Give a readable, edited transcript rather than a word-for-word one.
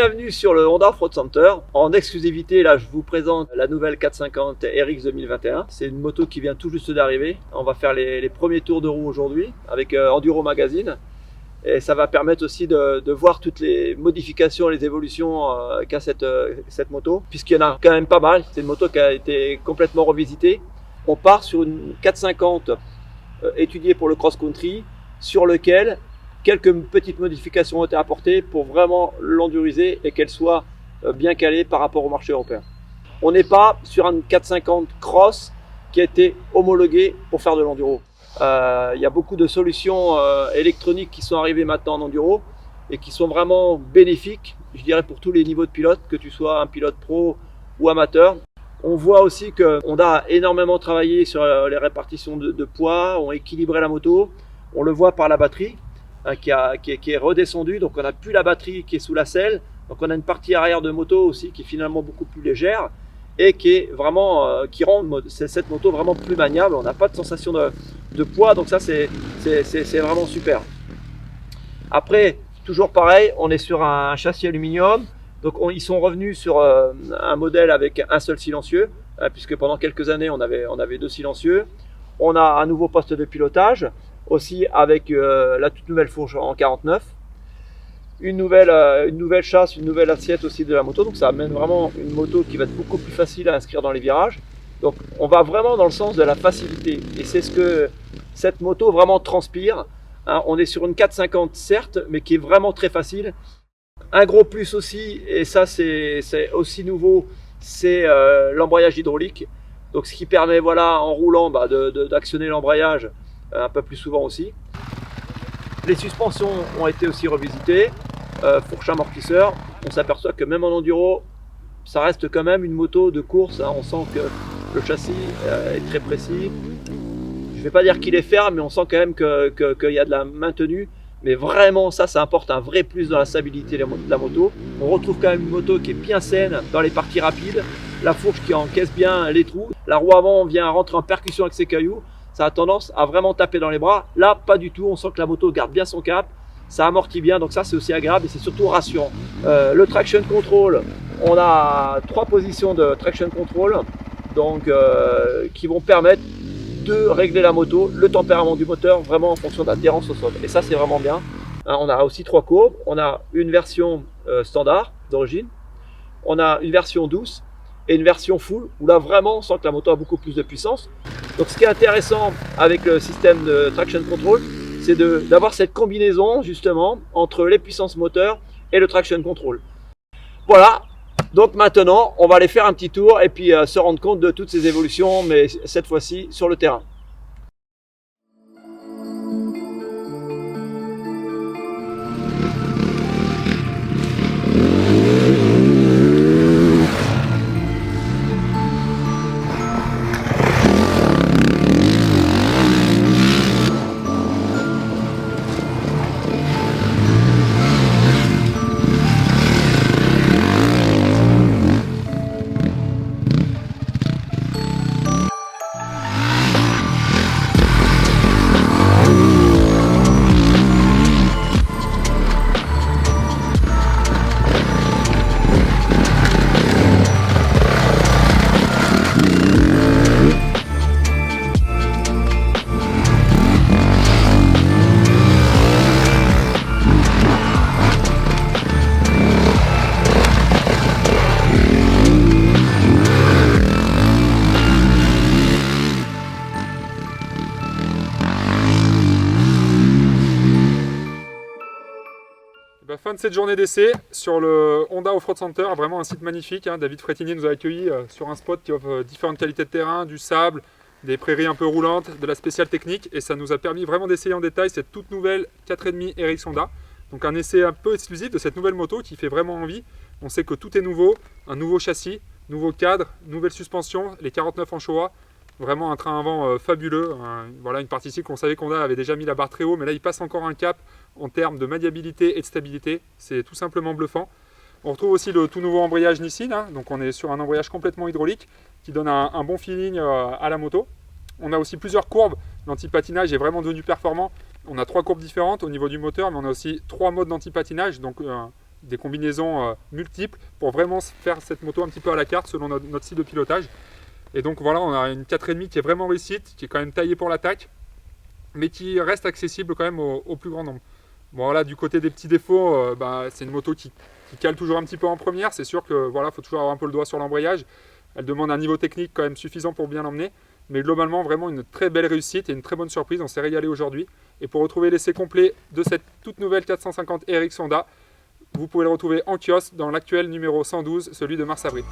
Bienvenue sur le Honda Off-Road Center. En exclusivité, là, je vous présente la nouvelle 450 RX 2021. C'est une moto qui vient tout juste d'arriver. On va faire les premiers tours de roue aujourd'hui avec Enduro Magazine. Et ça va permettre aussi de voir toutes les modifications, les évolutions qu'a cette moto, puisqu'il y en a quand même pas mal. C'est une moto qui a été complètement revisitée. On part sur une 450 étudiée pour le cross-country, sur lequel quelques petites modifications ont été apportées pour vraiment l'enduriser et qu'elle soit bien calée par rapport au marché européen. On n'est pas sur une 450 cross qui a été homologuée pour faire de l'enduro. Il y a beaucoup de solutions électroniques qui sont arrivées maintenant en enduro et qui sont vraiment bénéfiques, je dirais, pour tous les niveaux de pilote, que tu sois un pilote pro ou amateur. On voit aussi que Honda a énormément travaillé sur les répartitions de poids, ont équilibré la moto. On le voit par la batterie qui est redescendue, donc on n'a plus la batterie qui est sous la selle. Donc on a une partie arrière de moto aussi qui est finalement beaucoup plus légère et qui est vraiment qui rend cette moto vraiment plus maniable. On n'a pas de sensation de poids, donc ça c'est vraiment super. Après, toujours pareil, on est sur un châssis aluminium. Donc ils sont revenus sur un modèle avec un seul silencieux, puisque pendant quelques années on avait deux silencieux. On a un nouveau poste de pilotage, aussi avec la toute nouvelle fourche en 49. Une nouvelle chasse, une nouvelle assiette aussi de la moto. Donc ça amène vraiment une moto qui va être beaucoup plus facile à inscrire dans les virages. Donc on va vraiment dans le sens de la facilité. Et c'est ce que cette moto vraiment transpire. On est sur une 450 certes, mais qui est vraiment très facile. Un gros plus aussi, et ça c'est aussi nouveau, c'est l'embrayage hydraulique. Donc ce qui permet, voilà, en roulant, d'actionner l'embrayage un peu plus souvent aussi. Les suspensions ont été aussi revisitées, fourche amortisseur. On s'aperçoit que même en enduro, ça reste quand même une moto de course. On sent que le châssis est très précis. Je ne vais pas dire qu'il est ferme, mais on sent quand même qu'il y a de la maintenue. Mais vraiment, ça apporte un vrai plus dans la stabilité de la moto. On retrouve quand même une moto qui est bien saine dans les parties rapides. La fourche qui encaisse bien les trous. La roue avant vient rentrer en percussion avec ses cailloux. Ça a tendance à vraiment taper dans les bras. Là, pas du tout. On sent que la moto garde bien son cap. Ça amortit bien. Donc ça, c'est aussi agréable et c'est surtout rassurant. Le traction control, on a 3 positions de traction control donc, qui vont permettre de régler la moto, le tempérament du moteur vraiment en fonction de l'adhérence au sol. Et ça, c'est vraiment bien. On a aussi 3 courbes. On a une version standard d'origine. On a une version douce et une version full où là vraiment on sent que la moto a beaucoup plus de puissance. Donc ce qui est intéressant avec le système de traction control, c'est d'avoir cette combinaison justement entre les puissances moteurs et le traction control. Voilà. Donc maintenant, on va aller faire un petit tour et puis se rendre compte de toutes ces évolutions, mais cette fois-ci sur le terrain. Fin de cette journée d'essai sur le Honda Off-Road Center, vraiment un site magnifique. David Frétinier nous a accueillis sur un spot qui offre différentes qualités de terrain, du sable, des prairies un peu roulantes, de la spéciale technique, et ça nous a permis vraiment d'essayer en détail cette toute nouvelle 4,5 RX Honda. Donc un essai un peu exclusif de cette nouvelle moto qui fait vraiment envie. On sait que tout est nouveau, un nouveau châssis, nouveau cadre, nouvelle suspension, les 49 en Showa. Vraiment un train avant fabuleux. Voilà une partie ici qu'on savait qu'Honda avait déjà mis la barre très haut, mais là il passe encore un cap en termes de maniabilité et de stabilité. C'est tout simplement bluffant. On retrouve aussi le tout nouveau embrayage Nissin, donc on est sur un embrayage complètement hydraulique qui donne un bon feeling à la moto. On a aussi plusieurs courbes, l'anti-patinage est vraiment devenu performant. On a 3 courbes différentes au niveau du moteur, mais on a aussi 3 modes d'anti-patinage, donc des combinaisons multiples pour vraiment faire cette moto un petit peu à la carte selon notre style de pilotage. Et donc voilà, on a une 4,5 qui est vraiment réussite, qui est quand même taillée pour l'attaque, mais qui reste accessible quand même au plus grand nombre. Bon voilà, du côté des petits défauts, c'est une moto qui cale toujours un petit peu en première. C'est sûr que voilà, faut toujours avoir un peu le doigt sur l'embrayage. Elle demande un niveau technique quand même suffisant pour bien l'emmener. Mais globalement, vraiment une très belle réussite et une très bonne surprise. On s'est régalé aujourd'hui. Et pour retrouver l'essai complet de cette toute nouvelle 450 RX Honda, vous pouvez le retrouver en kiosque dans l'actuel numéro 112, celui de mars-avril.